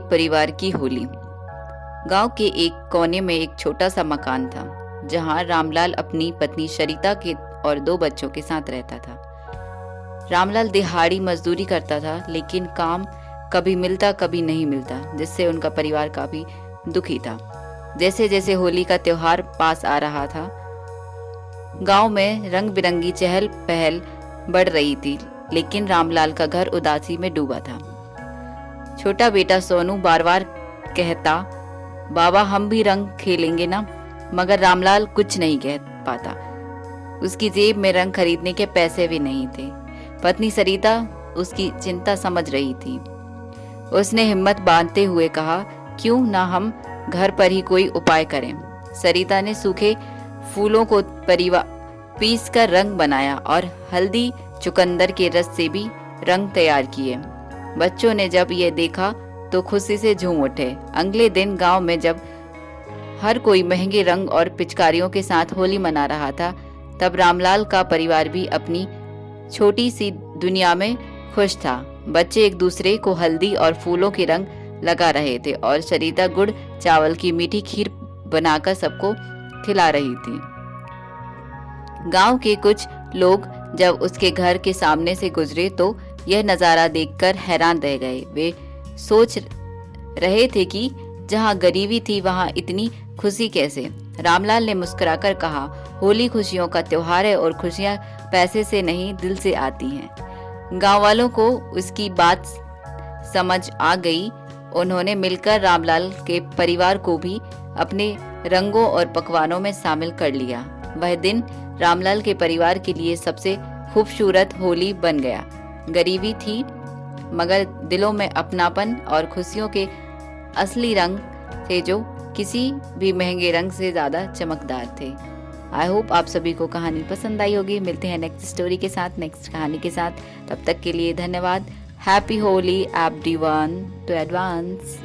परिवार की होली। गांव के एक कोने में एक छोटा सा मकान था, जहां रामलाल अपनी पत्नी सरिता के और 2 बच्चों के साथ रहता था। रामलाल दिहाड़ी मजदूरी करता था, लेकिन काम कभी मिलता कभी नहीं मिलता, जिससे उनका परिवार काफी दुखी था। जैसे जैसे होली का त्योहार पास आ रहा था, गांव में रंग बिरंगी चहल पहल बढ़ रही थी, लेकिन रामलाल का घर उदासी में डूबा था। छोटा बेटा सोनू बार बार कहता, बाबा हम भी रंग खेलेंगे ना, मगर रामलाल कुछ नहीं कह पाता। उसकी जेब में रंग खरीदने के पैसे भी नहीं थे। पत्नी सरिता उसकी चिंता समझ रही थी। उसने हिम्मत बांधते हुए कहा, क्यों ना हम घर पर ही कोई उपाय करें। सरिता ने सूखे फूलों को पीस कर रंग बनाया और हल्दी चुकंदर के रस से भी रंग तैयार किए। बच्चों ने जब ये देखा तो खुशी से झूम उठे। अगले दिन गांव में जब हर कोई महंगे रंग और पिचकारियों के साथ होली मना रहा था, तब रामलाल का परिवार भी अपनी छोटी सी दुनिया में खुश था। बच्चे एक दूसरे को हल्दी और फूलों के रंग लगा रहे थे और सरिता गुड़ चावल की मीठी खीर बनाकर सबको खिला रही थी। गांव के कुछ लोग जब उसके घर के सामने से गुजरे तो यह नजारा देखकर हैरान रह गए। वे सोच रहे थे कि जहां गरीबी थी वहां इतनी खुशी कैसे। रामलाल ने मुस्कुराकर कहा, होली खुशियों का त्योहार है और खुशियां पैसे से नहीं दिल से आती हैं। गांव वालों को उसकी बात समझ आ गई। उन्होंने मिलकर रामलाल के परिवार को भी अपने रंगों और पकवानों में शामिल कर लिया। वह दिन रामलाल के परिवार के लिए सबसे खूबसूरत होली बन गया। गरीबी थी, मगर दिलों में अपनापन और खुशियों के असली रंग थे, जो किसी भी महंगे रंग से ज्यादा चमकदार थे। आई होप आप सभी को कहानी पसंद आई होगी। मिलते हैं नेक्स्ट स्टोरी के साथ, नेक्स्ट कहानी के साथ। तब तक के लिए धन्यवाद। Happy Holi everyone to advance.